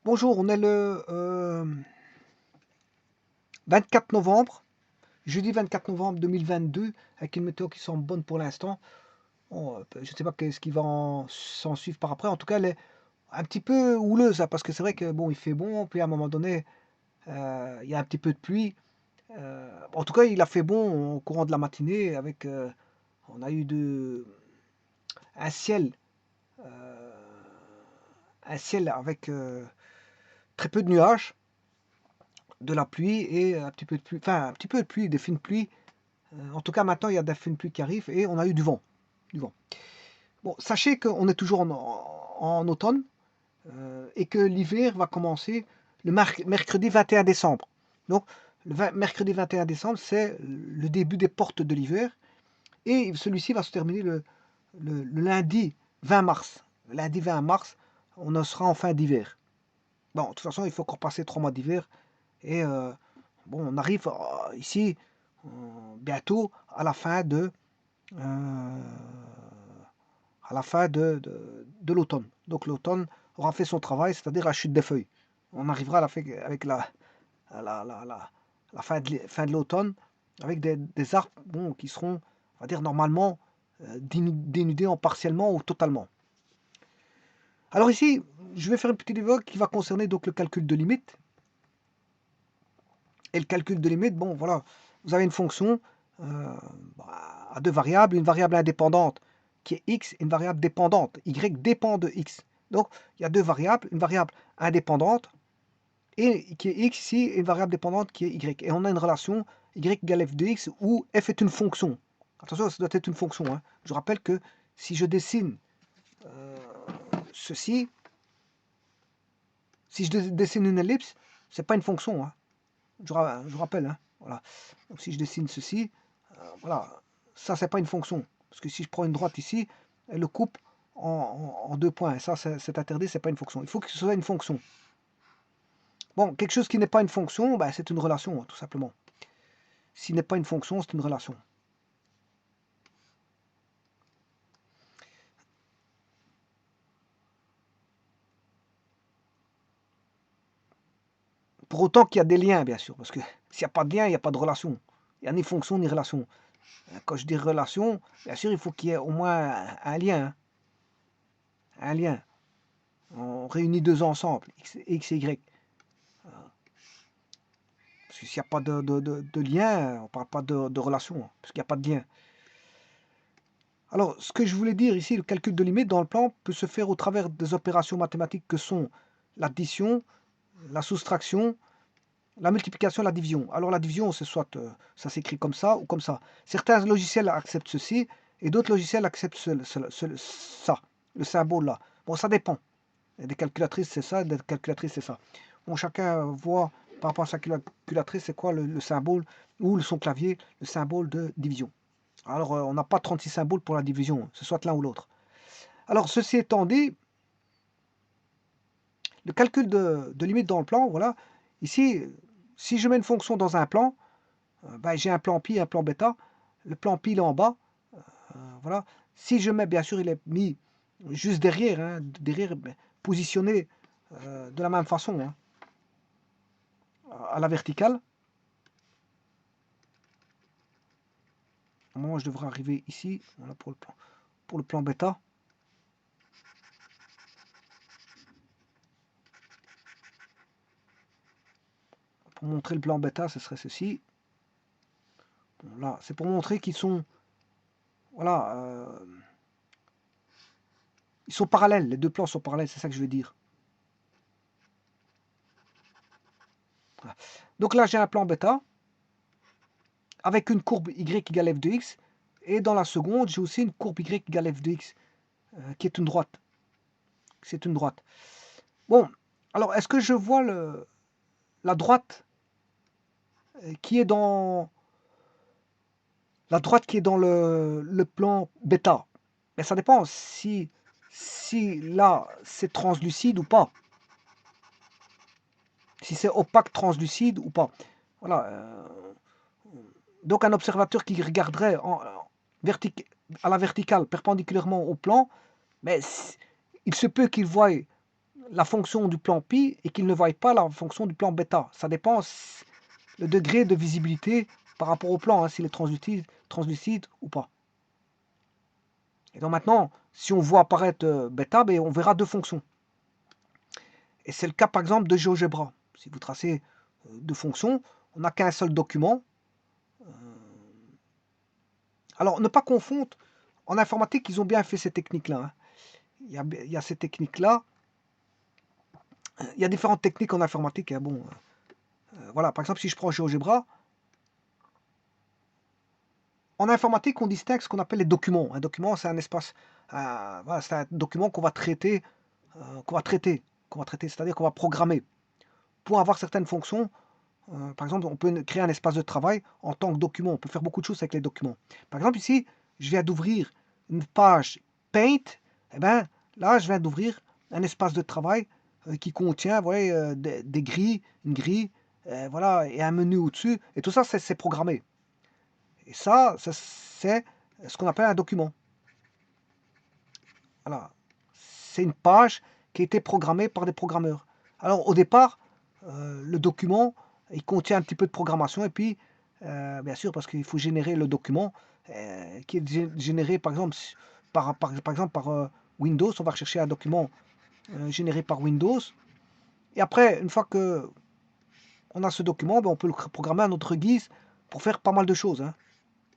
Bonjour, on est le 24 novembre, jeudi 24 novembre 2022, avec une météo qui semble bonne pour l'instant. Bon, je ne sais pas ce qui va s'en suivre par après. En tout cas, elle est un petit peu houleuse, hein, parce que c'est vrai que bon, il fait bon, puis à un moment donné, il y a un petit peu de pluie. En tout cas, il a fait bon au courant de la matinée, avec, on a eu un ciel, euh, un ciel avec très peu de nuages, de la pluie et un petit peu de pluie, enfin un petit peu de pluie, des fines pluies. En tout cas, maintenant, il y a des fines pluies qui arrivent et on a eu du vent. Du vent. Bon, sachez qu'on est toujours en automne et que l'hiver va commencer le mercredi 21 décembre. Donc, mercredi 21 décembre, c'est le début des portes de l'hiver et celui-ci va se terminer le lundi 20 mars. Le lundi 20 mars, on en sera en fin d'hiver. Bon, de toute façon, il faut encore passer 3 mois d'hiver et bon, on arrive ici bientôt euh, à la fin de l'automne. Donc l'automne aura fait son travail, c'est-à-dire la chute des feuilles. On arrivera à la fin, avec la fin de l'automne avec des arbres bon, qui seront, on va dire, normalement dénudés en partiellement ou totalement. Alors ici, je vais faire une petite évoque qui va concerner donc le calcul de limite. Et le calcul de limite, bon voilà, vous avez une fonction euh, à deux variables, une variable indépendante qui est x, et une variable dépendante, y dépend de x. Donc il y a deux variables, une variable indépendante et qui est x ici, et une variable dépendante qui est y. Et on a une relation y égale f de x où f est une fonction. Attention, ça doit être une fonction. Hein. Je rappelle que si je dessine ceci, si je dessine une ellipse, c'est pas une fonction. Hein. Je rappelle. Hein. Voilà. Donc si je dessine ceci, voilà, ça c'est pas une fonction. Parce que si je prends une droite ici, elle le coupe en deux points. Ça c'est interdit, c'est pas une fonction. Il faut que ce soit une fonction. Bon, quelque chose qui n'est pas une fonction, ben, c'est une relation, tout simplement. S'il n'est pas une fonction, c'est une relation. Pour autant qu'il y a des liens, bien sûr, parce que s'il n'y a pas de lien, il n'y a pas de relation. Il n'y a ni fonction ni relation. Quand je dis relation, bien sûr, il faut qu'il y ait au moins un lien. Hein. Un lien. On réunit deux ensembles, x et y. Parce que s'il n'y a pas de lien, on ne parle pas de relation, hein, parce qu'il n'y a pas de lien. Alors, ce que je voulais dire ici, le calcul de limite dans le plan peut se faire au travers des opérations mathématiques que sont l'addition, la soustraction, la multiplication, la division. Alors la division, c'est soit ça s'écrit comme ça ou comme ça. Certains logiciels acceptent ceci et d'autres logiciels acceptent ça, le symbole là. Bon, ça dépend. Il y a des calculatrices, c'est ça, des calculatrices, c'est ça. Bon, chacun voit par rapport à sa calculatrice, c'est quoi le symbole ou son clavier, le symbole de division. Alors, on n'a pas 36 symboles pour la division, c'est soit l'un ou l'autre. Alors, ceci étant dit, le calcul de limite dans le plan, voilà, ici, si je mets une fonction dans un plan, ben, j'ai un plan pi et un plan bêta. Le plan pi il est en bas, voilà. Si je mets, bien sûr, il est mis juste derrière, hein, derrière ben, positionné de la même façon, hein, à la verticale. Au moment où je devrais arriver ici, voilà, pour le plan bêta. Pour montrer le plan bêta, ce serait ceci. Bon, là, c'est pour montrer qu'ils sont, voilà, ils sont parallèles. Les deux plans sont parallèles, c'est ça que je veux dire. Voilà. Donc là, j'ai un plan bêta avec une courbe y égale f de x. Et dans la seconde, j'ai aussi une courbe y égale f de x, qui est une droite. C'est une droite. Bon, alors est-ce que je vois la droite qui est dans le plan bêta? Mais ça dépend si là c'est translucide ou pas. Si c'est opaque, translucide ou pas. Voilà. Donc un observateur qui regarderait à la verticale perpendiculairement au plan, mais il se peut qu'il voie la fonction du plan pi et qu'il ne voie pas la fonction du plan bêta. Ça dépend le degré de visibilité par rapport au plan, hein, s'il est translucide ou pas. Et donc maintenant, si on voit apparaître bêta, ben, on verra deux fonctions. Et c'est le cas par exemple de GeoGebra. Si vous tracez deux fonctions, on n'a qu'un seul document. Alors ne pas confondre, en informatique, ils ont bien fait ces techniques-là. Hein. Il y a ces techniques-là. Il y a différentes techniques en informatique. Hein. Bon, voilà, par exemple, si je prends GeoGebra, en informatique, on distingue ce qu'on appelle les documents. Un document, c'est un espace, voilà, c'est un document qu'on va traiter, c'est-à-dire qu'on va programmer pour avoir certaines fonctions. Par exemple, on peut créer un espace de travail en tant que document. On peut faire beaucoup de choses avec les documents. Par exemple, ici, je viens d'ouvrir une page Paint. Eh ben, là, je viens d'ouvrir un espace de travail qui contient, vous voyez, des grilles, une grille, voilà, et un menu au-dessus. Et tout ça, c'est programmé. Et ça c'est ce qu'on appelle un document. Voilà. C'est une page qui a été programmée par des programmeurs. Alors, au départ, le document, il contient un petit peu de programmation. Et puis, bien sûr, parce qu'il faut générer le document qui est généré, par exemple, par Windows. On va rechercher un document généré par Windows. Et après, une fois que on a ce document, ben, on peut le programmer à notre guise pour faire pas mal de choses. Hein.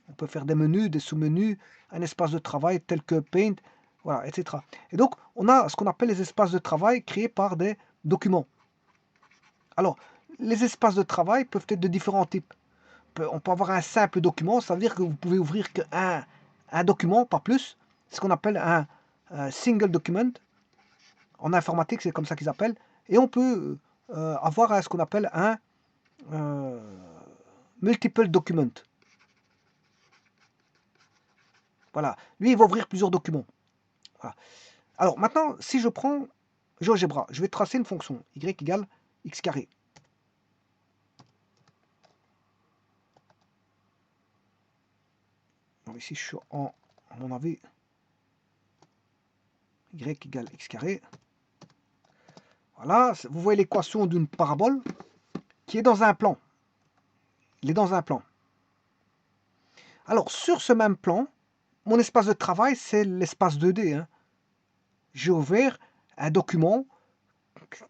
On peut faire des menus, des sous-menus, un espace de travail tel que Paint, voilà, etc. Et donc, on a ce qu'on appelle les espaces de travail créés par des documents. Alors, les espaces de travail peuvent être de différents types. On peut avoir un simple document, ça veut dire que vous pouvez ouvrir qu'un document, pas plus. C'est ce qu'on appelle un single document. En informatique, c'est comme ça qu'ils appellent. Et on peut avoir ce qu'on appelle un multiple document. Voilà. Lui, il va ouvrir plusieurs documents. Voilà. Alors maintenant, si je prends GeoGebra, je vais tracer une fonction y égale x carré. Donc ici, je suis à mon avis, y égale x carré. Voilà, vous voyez l'équation d'une parabole qui est dans un plan. Il est dans un plan. Alors, sur ce même plan, mon espace de travail, c'est l'espace 2D. Hein. J'ai ouvert un document,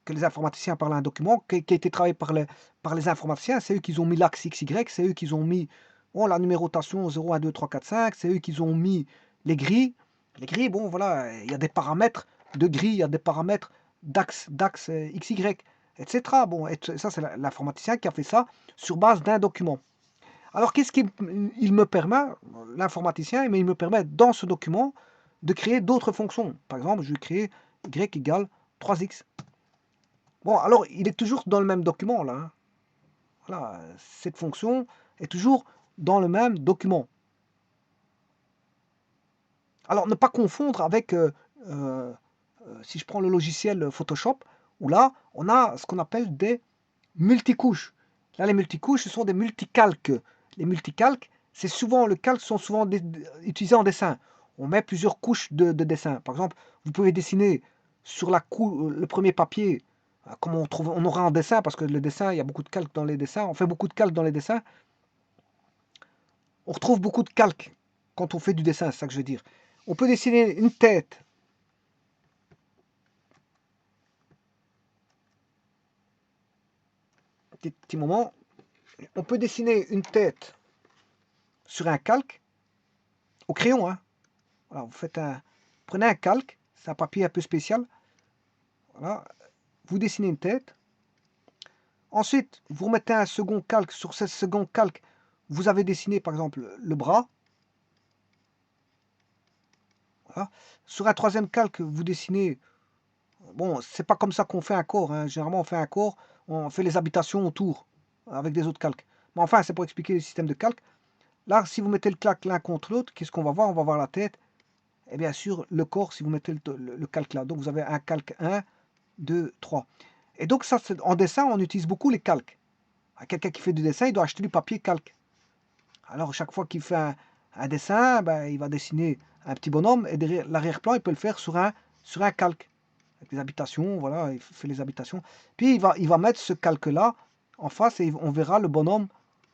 que les informaticiens parlent d'un document, qui a été travaillé par les informaticiens. C'est eux qui ont mis l'axe XY, c'est eux qui ont mis la numérotation 0, 1, 2, 3, 4, 5, c'est eux qui ont mis les grilles. Les grilles, bon, voilà, il y a des paramètres de grilles, il y a des paramètres d'axe XY, etc. Bon, et ça, c'est l'informaticien qui a fait ça sur base d'un document. Alors, qu'est-ce qu'il me permet, l'informaticien, mais il me permet dans ce document de créer d'autres fonctions. Par exemple, je vais créer y égale 3x. Bon, alors, il est toujours dans le même document, là. Hein. Voilà, cette fonction est toujours dans le même document. Alors, ne pas confondre avec, si je prends le logiciel Photoshop, où là, on a ce qu'on appelle des multicouches. Là, les multicouches, ce sont des multicalques. Les multicalques, c'est souvent, le calque sont souvent utilisés en dessin. On met plusieurs couches de dessin. Par exemple, vous pouvez dessiner sur le premier papier, comme on aura en dessin, parce que le dessin, il y a beaucoup de calques dans les dessins. On fait beaucoup de calques dans les dessins. On retrouve beaucoup de calques quand on fait du dessin, c'est ça que je veux dire. On peut dessiner une tête. Petit moment. On peut dessiner une tête sur un calque au crayon. Hein. Voilà, prenez un calque, c'est un papier un peu spécial. Voilà, vous dessinez une tête. Ensuite, vous remettez un second calque. Sur ce second calque, vous avez dessiné par exemple le bras. Voilà. Sur un troisième calque, vous dessinez. Bon, c'est pas comme ça qu'on fait un corps. Hein. Généralement, on fait un corps, on fait les habitations autour avec des autres calques. Mais enfin, c'est pour expliquer le système de calque. Là, si vous mettez le calque l'un contre l'autre, qu'est-ce qu'on va voir? On va voir la tête. Et bien sûr, le corps, si vous mettez le calque là. Donc, vous avez un calque 1, 2, 3. Et donc, ça, en dessin, on utilise beaucoup les calques. Quelqu'un qui fait du dessin, il doit acheter du papier calque. Alors, chaque fois qu'il fait un dessin, ben, il va dessiner un petit bonhomme et derrière l'arrière-plan, il peut le faire sur un calque. avec les habitations, voilà, il fait les habitations. Puis il va mettre ce calque-là en face et on verra le bonhomme.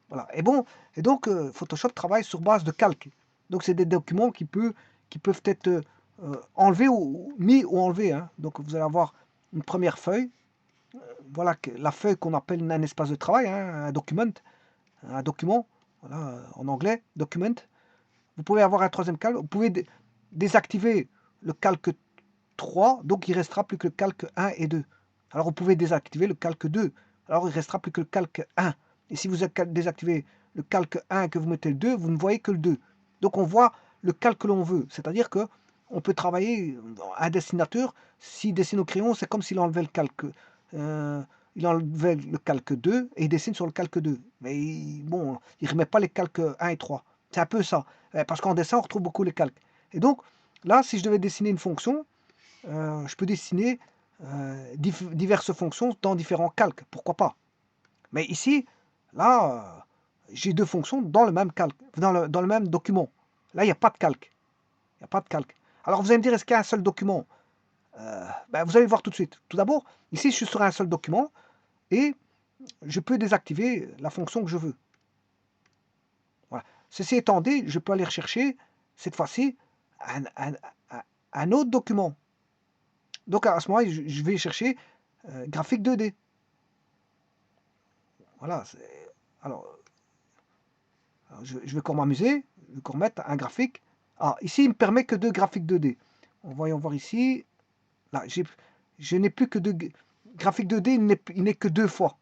Voilà. Et bon, et donc Photoshop travaille sur base de calques. Donc c'est des documents qui peuvent être enlevés ou mis ou enlevés, hein. Donc vous allez avoir une première feuille. Voilà la feuille qu'on appelle un espace de travail, hein, un document, voilà, en anglais, document. Vous pouvez avoir un troisième calque. Vous pouvez désactiver le calque 3, donc il restera plus que le calque 1 et 2. Alors vous pouvez désactiver le calque 2, alors il restera plus que le calque 1. Et si vous désactivez le calque 1 et que vous mettez le 2, vous ne voyez que le 2. Donc on voit le calque que l'on veut, c'est-à-dire que on peut travailler, un dessinateur, s'il dessine au crayon, c'est comme s'il enlevait le calque. Il enlevait le calque 2 et il dessine sur le calque 2. Mais bon, il ne remet pas les calques 1 et 3. C'est un peu ça. Parce qu'en dessin, on retrouve beaucoup les calques. Et donc, là, si je devais dessiner une fonction, je peux dessiner diverses fonctions dans différents calques, pourquoi pas. Mais ici, là, j'ai deux fonctions dans le même calque, dans le même document. Là, il n'y a pas de calque. Il n'y a pas de calque. Alors vous allez me dire, est-ce qu'il y a un seul document? Vous allez voir tout de suite. Tout d'abord, ici, je suis sur un seul document et je peux désactiver la fonction que je veux. Voilà. Ceci étant dit, je peux aller rechercher, cette fois-ci, un autre document. Donc à ce moment-là, je vais chercher graphique 2D. Voilà. Alors, je vais encore m'amuser. Je vais encore mettre un graphique. Ah, ici, il ne me permet que deux graphiques 2D. Voyons voir ici. Là, je n'ai plus que deux. Graphique 2D, il n'est que deux fois.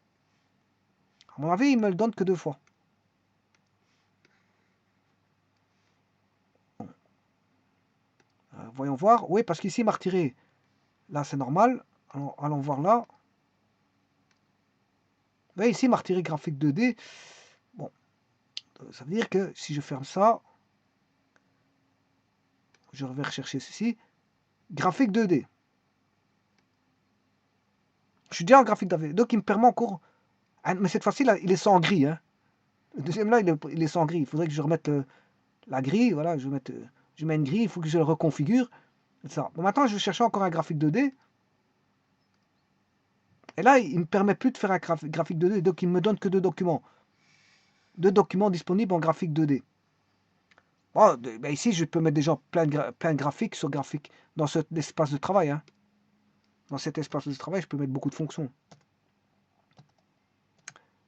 À mon avis, il me le donne que deux fois. Voyons voir. Oui, parce qu'ici, il m'a retiré. Là, c'est normal. Allons voir là. Oui, ici, il m'a retiré graphique 2D. Bon, ça veut dire que si je ferme ça, je vais rechercher ceci. Graphique 2D. Je suis déjà en graphique 2D. Donc, il me permet encore. Mais cette fois-ci, là, il est sans gris. Hein. Le deuxième, là, il est sans gris. Il faudrait que je remette la grille. Voilà, je mets une grille. Il faut que je le reconfigure. Ça. Bon, maintenant, je vais chercher encore un graphique 2D. Et là, il ne me permet plus de faire un graphique 2D. Donc, il ne me donne que deux documents. Deux documents disponibles en graphique 2D. Bon, ben ici, je peux mettre déjà plein de graphiques sur graphique dans cet espace de travail. Hein. Dans cet espace de travail, je peux mettre beaucoup de fonctions.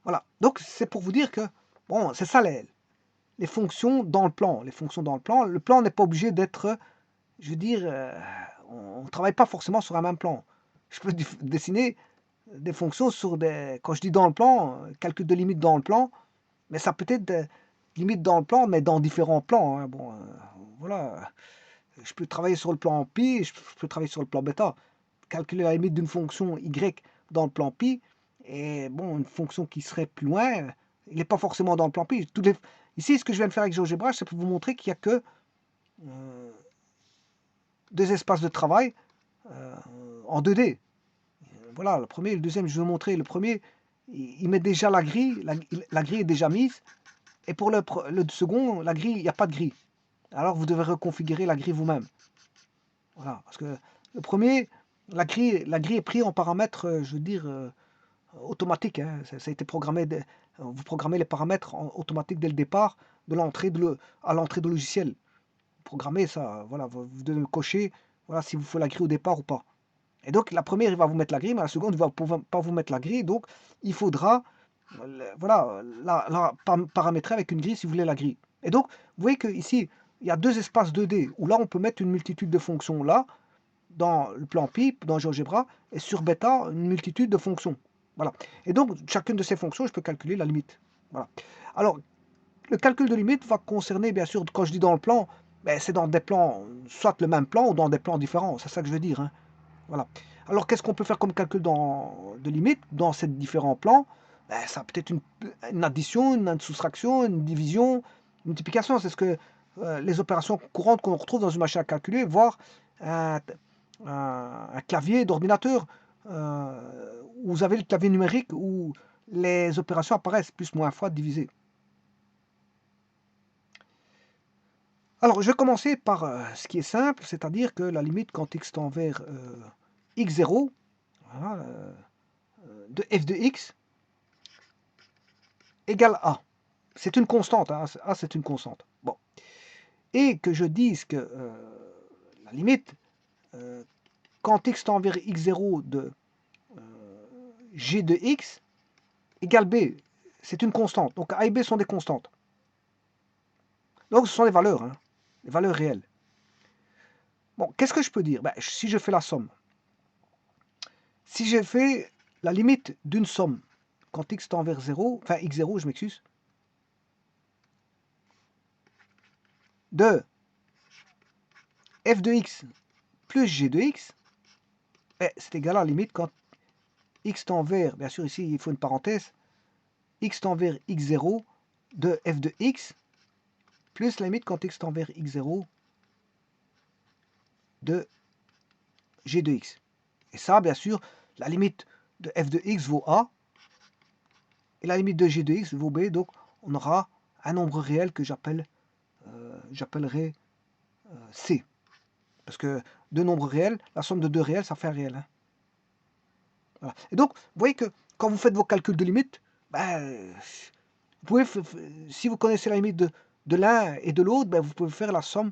Voilà. Donc, c'est pour vous dire que, bon, c'est ça les fonctions dans le plan. Les fonctions dans le plan. Le plan n'est pas obligé d'être, je veux dire, on ne travaille pas forcément sur un même plan. Je peux dessiner des fonctions sur des. Quand je dis dans le plan, calcul de limite dans le plan, mais ça peut être des limites dans le plan, mais dans différents plans. Hein. Bon, voilà. Je peux travailler sur le plan pi, je peux travailler sur le plan bêta. Calculer la limite d'une fonction y dans le plan pi, et bon, une fonction qui serait plus loin, il n'est pas forcément dans le plan pi. Ici, ce que je viens de faire avec GeoGebra, c'est pour vous montrer qu'il n'y a que deux espaces de travail en 2D. Voilà, le premier et le deuxième, je vais vous montrer. Le premier, il met déjà la grille, la grille est déjà mise. Et pour le second, la grille, il n'y a pas de grille. Alors vous devez reconfigurer la grille vous-même. Voilà, parce que le premier, la grille est prise en paramètres, je veux dire, automatiques. Hein. Ça a été programmé, vous programmez les paramètres automatiques dès le départ à l'entrée de logiciel. Vous programmez ça, voilà, vous devez cocher voilà, si vous faites la grille au départ ou pas. Et donc la première, il va vous mettre la grille, mais la seconde, il ne va pas vous mettre la grille. Donc il faudra voilà, la paramétrer avec une grille si vous voulez la grille. Et donc, vous voyez qu'ici, il y a deux espaces 2D où là, on peut mettre une multitude de fonctions là, dans le plan pi, dans GeoGebra, et sur bêta, une multitude de fonctions. Voilà. Et donc, chacune de ces fonctions, je peux calculer la limite. Voilà. Alors, le calcul de limite va concerner, bien sûr, quand je dis dans le plan, ben, c'est dans des plans, soit le même plan ou dans des plans différents. C'est ça que je veux dire. Hein. Voilà. Alors, qu'est-ce qu'on peut faire comme calcul de limite dans ces différents plans? Ben, ça peut être une addition, une soustraction, une division, une multiplication. C'est ce que les opérations courantes qu'on retrouve dans une machine à calculer, voire un clavier d'ordinateur où vous avez le clavier numérique où les opérations apparaissent plus moins fois divisées. Alors, je vais commencer par ce qui est simple, c'est-à-dire que la limite quand x tend vers x0, voilà, de f de x égale a. C'est une constante, hein, a c'est une constante. Bon. Et que je dise que la limite, quand x tend vers x0 de g de x égale b, c'est une constante. Donc a et b sont des constantes. Donc ce sont des valeurs, hein, des valeurs réelles. Bon, qu'est-ce que je peux dire? Ben, si je fais la somme, si je fais la limite d'une somme, quand x tend vers 0, enfin x0, je m'excuse, de f de x plus g de x, c'est égal à la limite quand x tend vers, bien sûr ici il faut une parenthèse, x tend vers x0 de f de x plus la limite quand x tend vers x0 de g de x. Et ça, bien sûr, la limite de f de x vaut a et la limite de g de x vaut b, donc on aura un nombre réel que j'appellerai c. Parce que deux nombres réels, la somme de deux réels, ça fait un réel. Hein. Voilà. Et donc, vous voyez que quand vous faites vos calculs de limite, ben, vous pouvez, si vous connaissez la limite de l'un et de l'autre, ben, vous pouvez faire la somme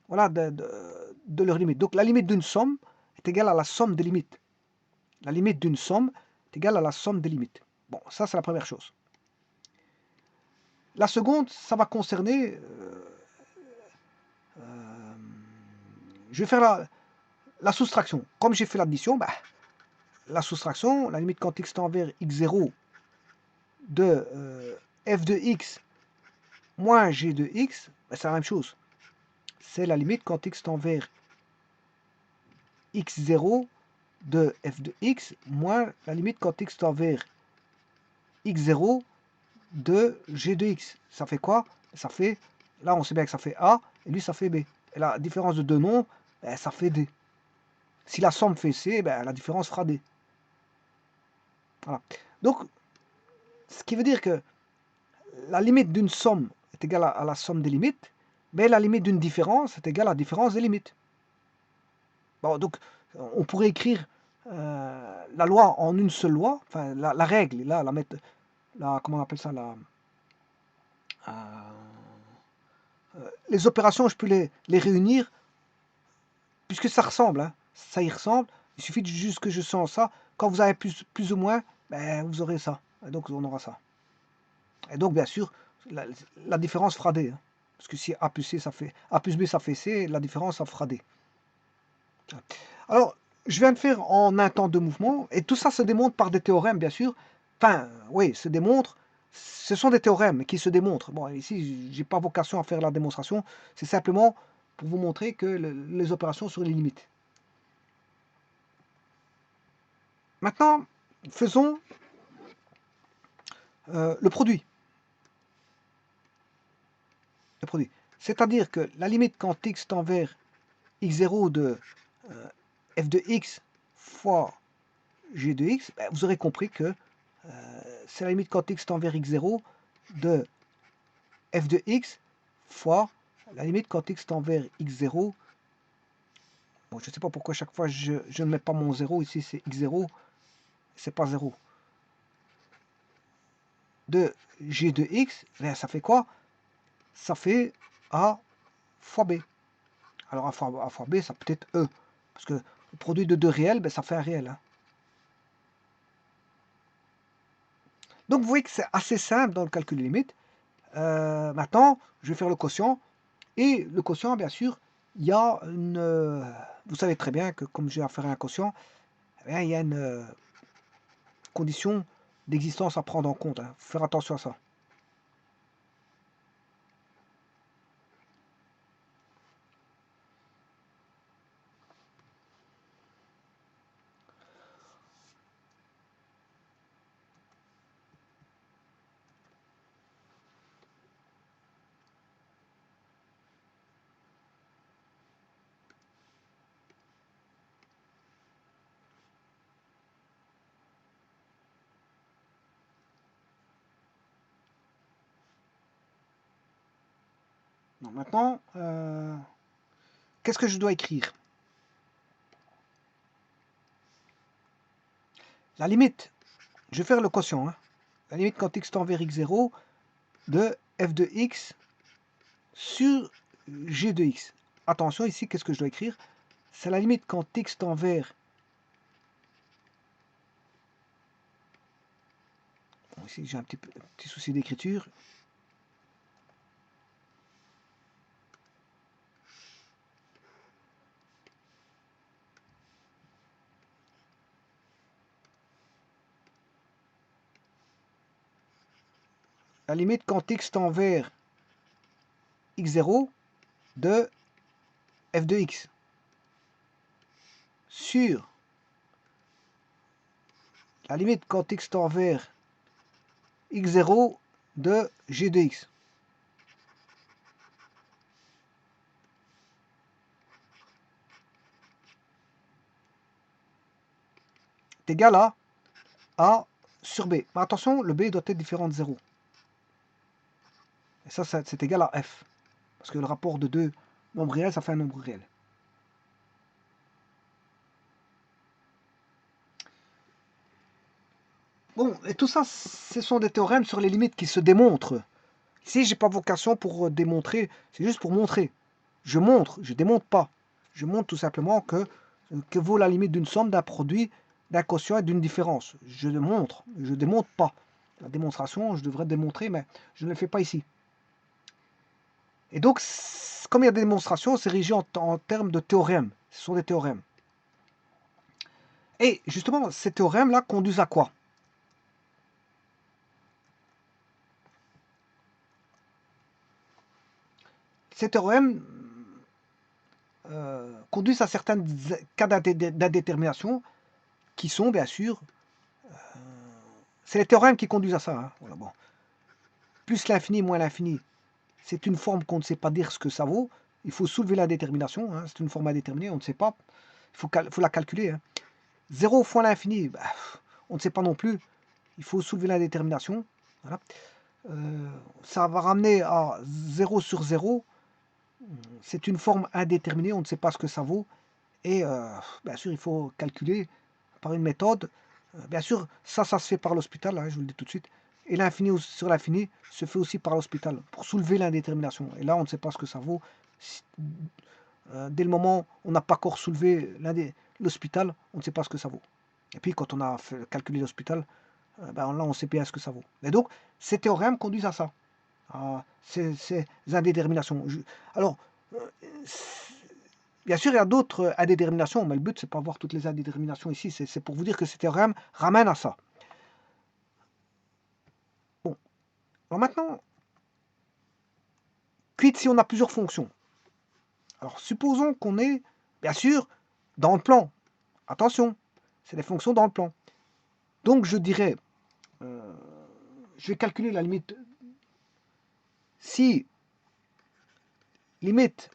voilà, de leurs limites. Donc la limite d'une somme est égale à la somme des limites. La limite d'une somme est égale à la somme des limites. Bon, ça c'est la première chose. La seconde, ça va concerner... je vais faire la soustraction. Comme j'ai fait l'addition, bah, la soustraction, la limite quand x tend vers x0 de f de x moins g de x, bah, c'est la même chose. C'est la limite quand x tend vers x0 de f de x moins la limite quand x tend vers x0 de g de x. Ça fait quoi? Ça fait, là on sait bien que ça fait a, et lui ça fait b. Et la différence de deux nombres, ben, ça fait d. Si la somme fait c, ben, la différence fera d. Voilà. Donc, ce qui veut dire que la limite d'une somme est égale à la somme des limites, mais la limite d'une différence est égale à la différence des limites. Bon, donc, on pourrait écrire la loi en une seule loi, enfin la règle, là, comment on appelle ça, les opérations, je peux les réunir, puisque ça ressemble, hein, ça y ressemble, il suffit juste que je sens ça, quand vous avez plus ou moins, ben, vous aurez ça, et donc on aura ça. Et donc, bien sûr, la différence fera D, hein, parce que si A plus C, ça fait A plus B, ça fait C, la différence, ça fera D. Alors, je viens de faire en un temps de mouvement, et tout ça se démontre par des théorèmes, bien sûr. Enfin, oui, se démontre. Ce sont des théorèmes qui se démontrent. Bon, ici, j'ai pas vocation à faire la démonstration. C'est simplement pour vous montrer que les opérations sur les limites. Maintenant, faisons le produit. Le produit. C'est-à-dire que la limite quand x tend vers x0 de f de x fois g de x, ben, vous aurez compris que c'est la limite quand x tend vers x0 de f de x fois la limite quand x tend vers x0. Bon, je ne sais pas pourquoi chaque fois je ne mets pas mon 0, ici c'est x0, c'est pas 0. De g de x, ben, ça fait quoi? Ça fait a fois b. Alors a fois b, ça peut être e, parce que le produit de deux réels, ben, ça fait un réel. Hein. Donc vous voyez que c'est assez simple dans le calcul de limite. Maintenant, je vais faire le quotient. Et le quotient, bien sûr, il y a une... vous savez très bien que comme j'ai affaire à un quotient, eh bien, il y a une condition d'existence à prendre en compte. Hein. Faut faire attention à ça. Donc, maintenant, qu'est-ce que je dois écrire? la limite, je vais faire le quotient, hein. La limite quand x tend vers x0 de f de x sur g de x. Attention, ici, qu'est-ce que je dois écrire? C'est la limite quand x tend vers... Bon, ici, j'ai un petit souci d'écriture. La limite quand x tend vers x0 de f de x sur la limite quand x tend vers x0 de g de x. est égal à A sur B. Mais attention, le B doit être différent de 0. Et ça, c'est égal à F. Parce que le rapport de deux nombres réels, ça fait un nombre réel. Bon, et tout ça, ce sont des théorèmes sur les limites qui se démontrent. Ici, j'ai pas vocation pour démontrer, c'est juste pour montrer. Je montre, je démontre pas. Je montre tout simplement que vaut la limite d'une somme, d'un produit, d'un quotient et d'une différence. Je le montre, je démontre pas. La démonstration, je devrais démontrer, mais je ne le fais pas ici. Et donc, comme il y a des démonstrations, c'est régi en termes de théorèmes. Ce sont des théorèmes. Et justement, ces théorèmes-là conduisent à quoi? Ces théorèmes conduisent à certains cas d'indétermination qui sont, bien sûr, c'est les théorèmes qui conduisent à ça. Hein. Voilà, bon. Plus l'infini, moins l'infini, c'est une forme qu'on ne sait pas dire ce que ça vaut. Il faut soulever l'indétermination. Hein. C'est une forme indéterminée, on ne sait pas. Il faut la calculer. Hein. 0 fois l'infini, bah, on ne sait pas non plus. Il faut soulever l'indétermination. Voilà. Ça va ramener à 0 sur 0. C'est une forme indéterminée, on ne sait pas ce que ça vaut. Et bien sûr, il faut calculer par une méthode. Bien sûr, ça se fait par l'hospital, hein, je vous le dis tout de suite. Et l'infini sur l'infini se fait aussi par l'hospital, pour soulever l'indétermination. Et là, on ne sait pas ce que ça vaut. Dès le moment où on n'a pas encore soulevé l'hospital, on ne sait pas ce que ça vaut. Et puis, quand on a calculé l'hospital, ben là, on sait bien ce que ça vaut. Et donc, ces théorèmes conduisent à ça, à ces indéterminations. Alors, bien sûr, il y a d'autres indéterminations, mais le but, c'est pas voir toutes les indéterminations ici, c'est pour vous dire que ces théorèmes ramènent à ça. Bon, alors maintenant, quid si on a plusieurs fonctions? Alors, supposons qu'on est, bien sûr, dans le plan. Attention, c'est des fonctions dans le plan. Donc, je dirais, je vais calculer la limite. Si limite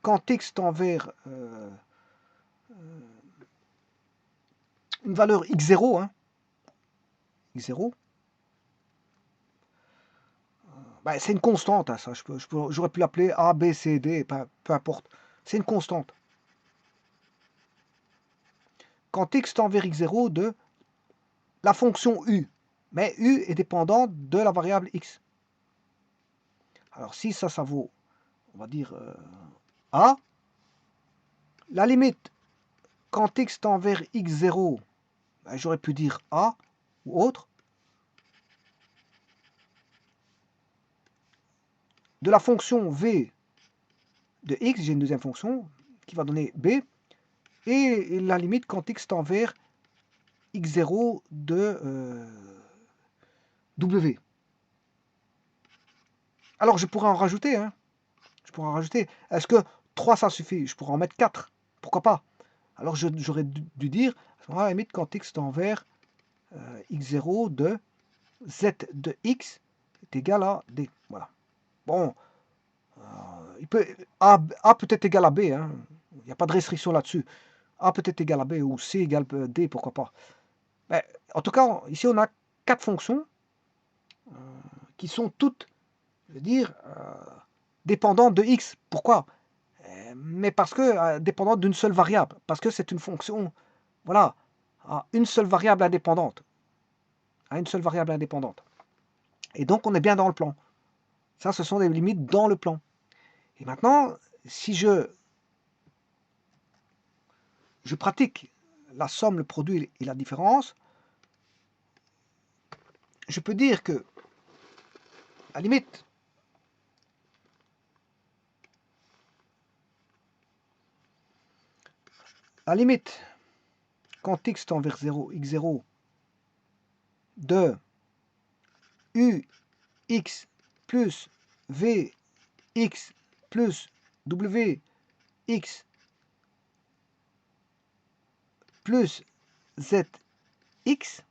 quand x tend vers une valeur x0, hein, x0, ben, c'est une constante, hein, ça. J'aurais pu l'appeler A, B, C, D, peu importe. C'est une constante. Quand x tend vers x0 de la fonction u, mais u est dépendant de la variable x. Alors si ça vaut, on va dire A, la limite quand x tend vers x0, ben, j'aurais pu dire A ou autre, de la fonction v de x, j'ai une deuxième fonction qui va donner b, et la limite quand x tend vers x0 de w. Alors je pourrais en rajouter, hein. Je pourrais en rajouter. Est-ce que 3 ça suffit? Je pourrais en mettre 4. Pourquoi pas? Alors j'aurais dû dire, à la limite quand x tend vers x0 de z de x est égal à d. Voilà. Bon, A peut être égal à B, hein. Il n'y a pas de restriction là-dessus. A peut être égal à B ou C égale D, pourquoi pas. Mais, en tout cas, ici on a 4 fonctions qui sont toutes, je veux dire, dépendantes de x. Pourquoi? Mais parce que dépendantes d'une seule variable. Parce que c'est une fonction, voilà, à une seule variable indépendante. À une seule variable indépendante. Et donc, on est bien dans le plan. Ça, ce sont des limites dans le plan. Et maintenant, si je pratique la somme, le produit et la différence, je peux dire que, à la limite, quand x tend vers 0, x0, de ux plus vx plus wx plus zx.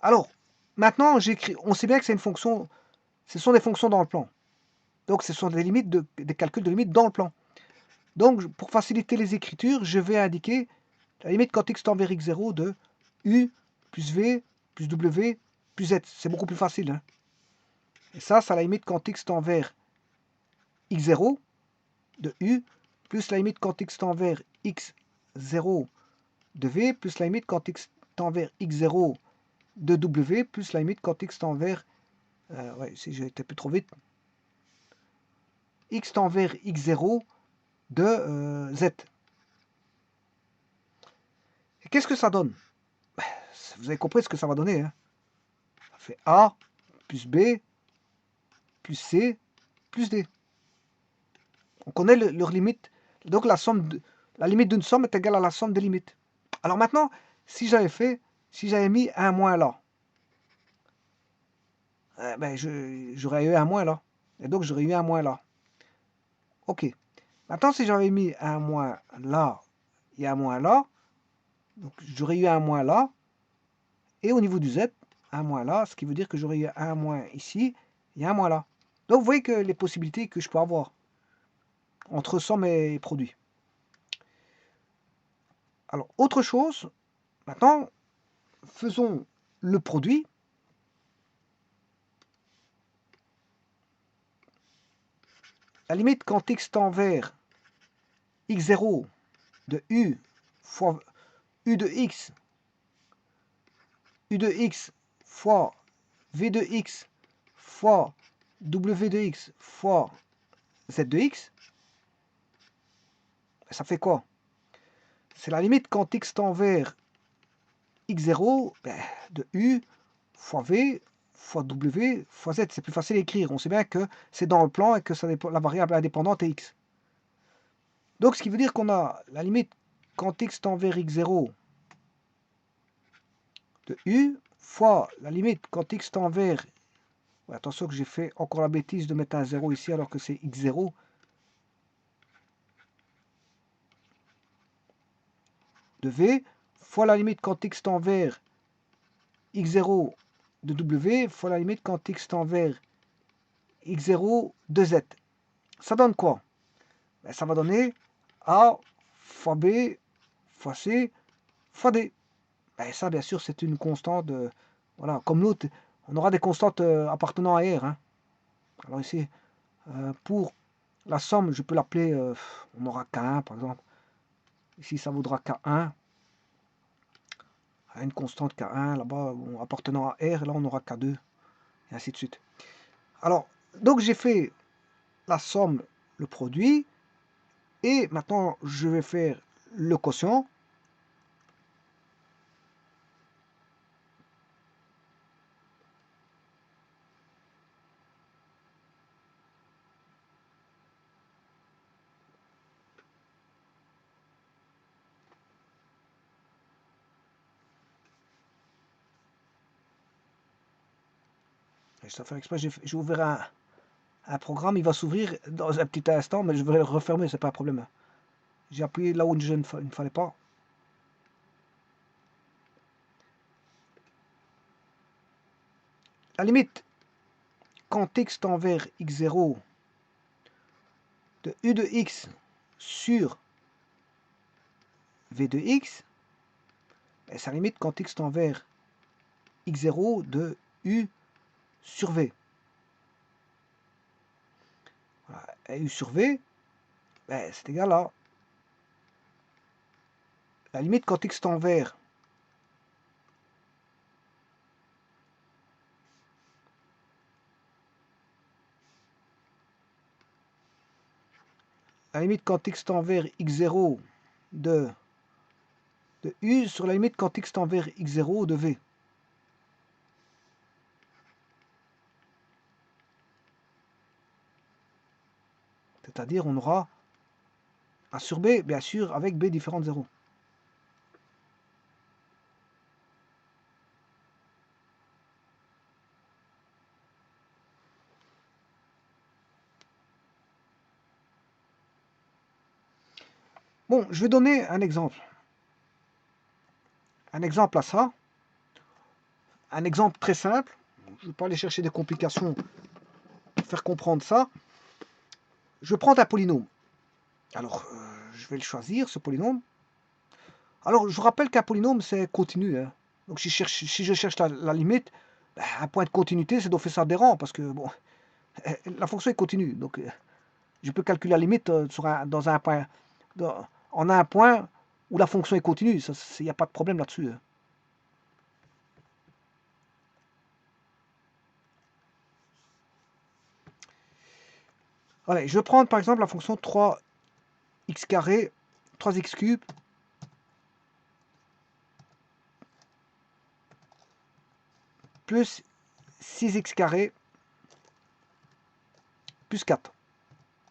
Alors, maintenant, j'écris. On sait bien que c'est une fonction. Ce sont des fonctions dans le plan. Donc, ce sont des limites des calculs de limites dans le plan. Donc, pour faciliter les écritures, je vais indiquer la limite quand x tend vers x0 de u plus v plus w plus z. C'est beaucoup plus facile. Hein. Et ça, c'est la limite quand x tend vers x0 de u plus la limite quand x tend vers x0 de v plus la limite quand x tend vers x0 de w plus la limite quand x tend vers... ouais, si j'ai été plus trop vite. X tend vers x0 de z. Et qu'est-ce que ça donne? Vous avez compris ce que ça va donner. Hein. Ça fait A plus B plus C plus D. On connaît leur limite. Donc la limite d'une somme est égale à la somme des limites. Alors maintenant, si j'avais mis un moins là, ben j'aurais eu un moins là. Et donc j'aurais eu un moins là. Ok. Maintenant, si j'avais mis un moins là et un moins là, donc j'aurais eu un moins là. Et au niveau du z, un moins là, ce qui veut dire que j'aurais eu un moins ici et un moins là. Donc vous voyez que les possibilités que je peux avoir entre somme et produit. Alors, autre chose, maintenant, faisons le produit. La limite quand x tend vers x0 de u fois u de x fois v de x fois w de x fois z de x, ça fait quoi? C'est la limite quand x tend vers x0 de u fois v fois w fois z. C'est plus facile à écrire. On sait bien que c'est dans le plan et que la variable indépendante est x. Donc, ce qui veut dire qu'on a la limite quand x tend vers x0 de u fois la limite quand x tend vers... Attention que j'ai fait encore la bêtise de mettre un 0 ici alors que c'est x0. De v fois la limite quand x tend vers x0 de w fois la limite quand x tend vers x0 de z. Ça donne quoi? Ben, ça va donner a fois b fois c fois d. Ben, ça, bien sûr, c'est une constante. Voilà, comme l'autre, on aura des constantes appartenant à R. Hein. Alors ici, pour la somme, je peux l'appeler, on aura K1 par exemple. Ici, ça vaudra K1. Une constante K1, là-bas, appartenant à R, là, on aura K2, et ainsi de suite. Alors, donc j'ai fait la somme, le produit, et maintenant, je vais faire le quotient. Je vais faire exprès, j'ai ouvert un programme, il va s'ouvrir dans un petit instant, mais je vais le refermer, c'est pas un problème. J'ai appuyé là où il ne fallait pas. La limite, quand x tend vers x0 de u de x sur v de x, et sa limite quand x tend vers x0 de u sur v. Voilà. Et u sur v, ben, c'est égal à la limite quand x tend vers la limite quand x tend vers x0 de U sur la limite quand x tend vers x0 de V. C'est-à-dire on aura A sur B, bien sûr, avec B différent de 0. Bon, je vais donner un exemple. Un exemple à ça. Un exemple très simple. Je ne vais pas aller chercher des complications pour faire comprendre ça. Je vais prendre un polynôme. Alors, je vais le choisir, ce polynôme. Alors, je vous rappelle qu'un polynôme, c'est continu. Hein. Donc, si je cherche la limite, ben, un point de continuité, c'est d'office adhérent, parce que, bon, la fonction est continue. Donc, je peux calculer la limite dans un point, en un point où la fonction est continue. Il n'y a pas de problème là-dessus. Hein. Allez, je vais prendre par exemple la fonction 3x carré, 3x cube, plus 6x carré, plus 4,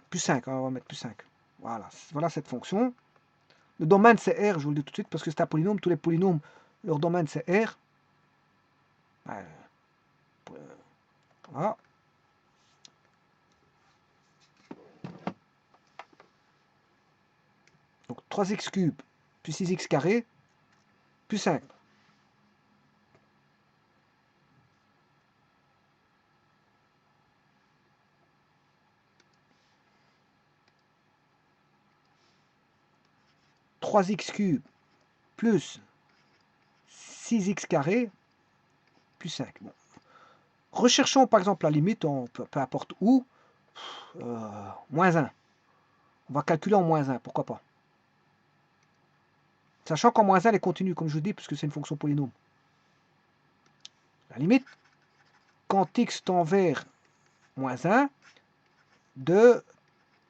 plus 5, on va mettre plus 5. Voilà cette fonction. Le domaine c'est R, je vous le dis tout de suite, parce que c'est un polynôme. Tous les polynômes, leur domaine c'est R. Voilà. Donc 3x cube, plus 6x carré, plus 5. « 3x cube plus 6x carré plus 5. Bon. Recherchons par exemple la limite, peu importe où, moins 1. On va calculer en moins 1, pourquoi pas. Sachant qu'en moins 1, elle est continue, comme je vous dis, puisque c'est une fonction polynôme. La limite, quand x tend vers moins 1, de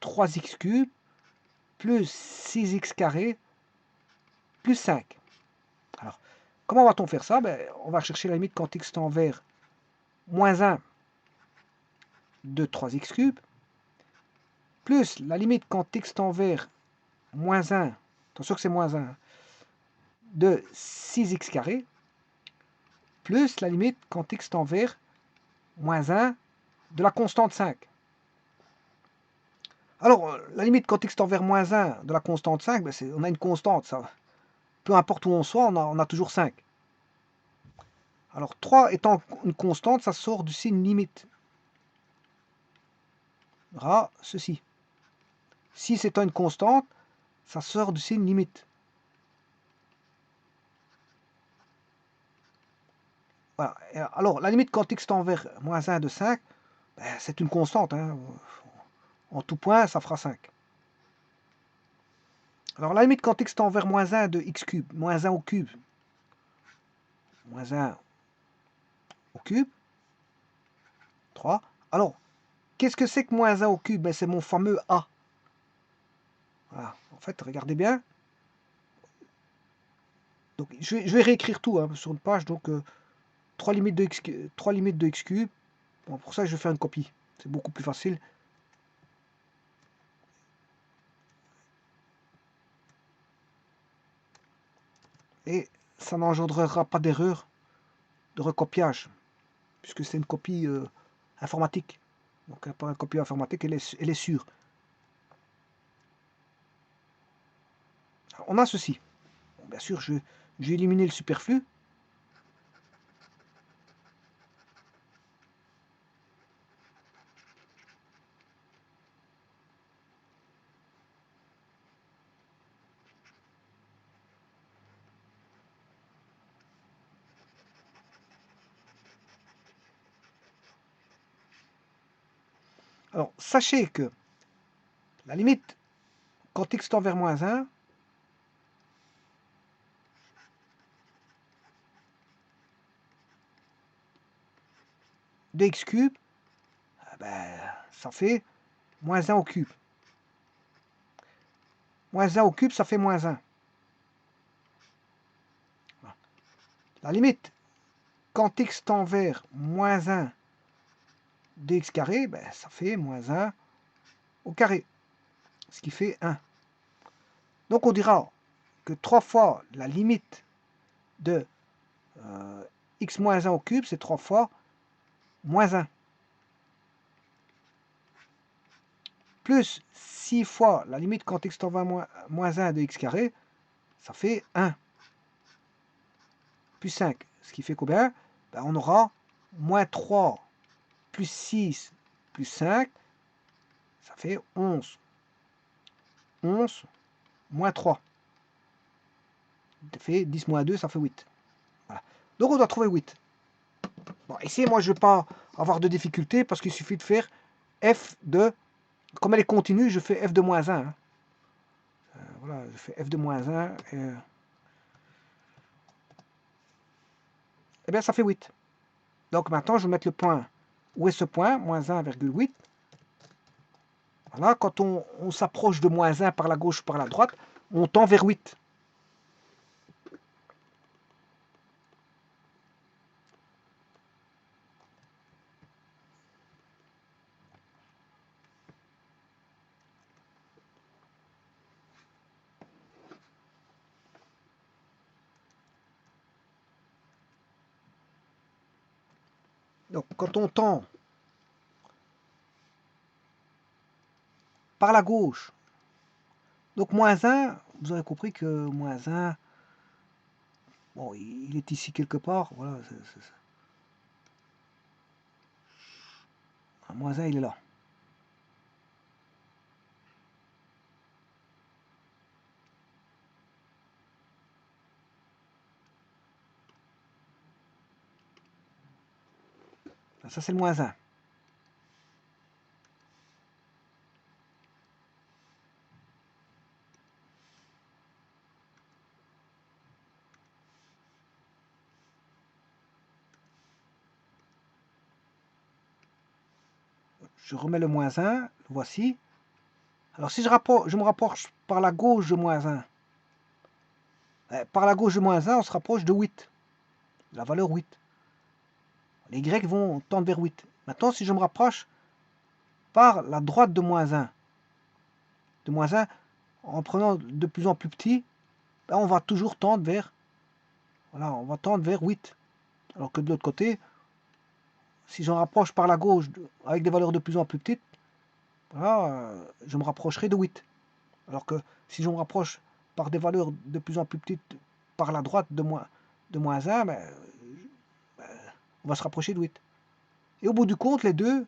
3x cube plus 6x carré plus 5. Alors, comment va-t-on faire ça? On va chercher la limite quand x tend vers moins 1 de 3x cube plus la limite quand x tend vers moins 1, attention que c'est moins 1, de 6x carré, plus la limite quand x tend vers moins 1 de la constante 5. Alors, la limite quand x tend vers moins 1 de la constante 5, on a une constante, ça. Peu importe où on soit, on a toujours 5. Alors, 3 étant une constante, ça sort du signe limite. Ceci. 6 étant une constante, ça sort du signe limite. Voilà. Alors, la limite quand x tend vers moins 1 de 5, c'est une constante. Hein. En tout point, ça fera 5. Alors, la limite quand x tend vers moins 1 de x cube, moins 1 au cube, moins 1 au cube, 3. Alors, qu'est-ce que c'est que moins 1 au cube? C'est mon fameux a. Voilà. En fait, regardez bien. Donc, je vais réécrire tout hein, sur une page. Donc, 3 limites de x cube. Bon, pour ça, je vais faire une copie. C'est beaucoup plus facile. Et ça n'engendrera pas d'erreur de recopiage, puisque c'est une copie informatique. Donc, pas une copie informatique, elle est sûre. Alors, on a ceci. Bon, bien sûr, je vais éliminer le superflu. Alors, sachez que la limite, quand x tend vers moins 1, de x cube, ça fait moins 1 au cube. Moins 1 au cube, ça fait moins 1. La limite, quand x tend vers moins 1 de x carré, ben, ça fait moins 1 au carré, ce qui fait 1. Donc on dira que 3 fois la limite de x moins 1 au cube, c'est 3 fois moins 1. Plus 6 fois la limite quand x tend vers moins 1 de x carré, ça fait 1. Plus 5, ce qui fait combien? Ben, on aura moins 3 plus 6 plus 5, ça fait 11. 11 moins 3. Ça fait 10 moins 2, ça fait 8. Voilà. Donc on doit trouver 8. Bon, ici, moi, je ne vais pas avoir de difficulté parce qu'il suffit de faire f de... Comme elle est continue, je fais f de moins 1. Hein. Voilà, je fais f de moins 1. Et bien, ça fait 8. Donc maintenant, je vais mettre le point. Où est ce point? Moins 1,8. Voilà, quand on s'approche de moins 1 par la gauche ou par la droite, on tend vers 8. Donc quand on tend par la gauche, donc moins 1, vous aurez compris que moins 1, bon, il est ici quelque part. Voilà, moins 1, il est là. Ça, c'est le moins 1. Je remets le moins 1, le voici. Alors si je me rapproche par la gauche de moins 1, par la gauche de moins 1, on se rapproche de 8, la valeur 8. Les Y vont tendre vers 8. Maintenant, si je me rapproche par la droite de moins 1, en prenant de plus en plus petit, ben on va toujours tendre vers, voilà, on va tendre vers 8. Alors que de l'autre côté, si j'en rapproche par la gauche avec des valeurs de plus en plus petites, voilà, je me rapprocherai de 8. Alors que si je me rapproche par des valeurs de plus en plus petites par la droite de moins 1, ben, on va se rapprocher de 8. Et au bout du compte, les deux,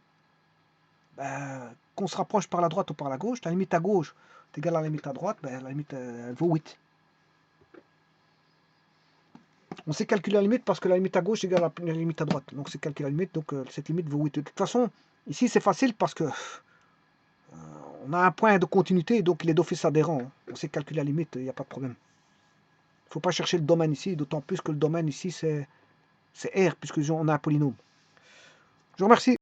ben, qu'on se rapproche par la droite ou par la gauche, la limite à gauche est égale à la limite à droite, ben, la limite elle vaut 8. On sait calculer la limite parce que la limite à gauche est égale à la limite à droite. Donc c'est calculer la limite, donc cette limite vaut 8. De toute façon, ici c'est facile parce que on a un point de continuité, donc il est d'office adhérent. On sait calculer la limite, il n'y a pas de problème. Il ne faut pas chercher le domaine ici, d'autant plus que le domaine ici c'est R, puisque on a un polynôme. Je vous remercie.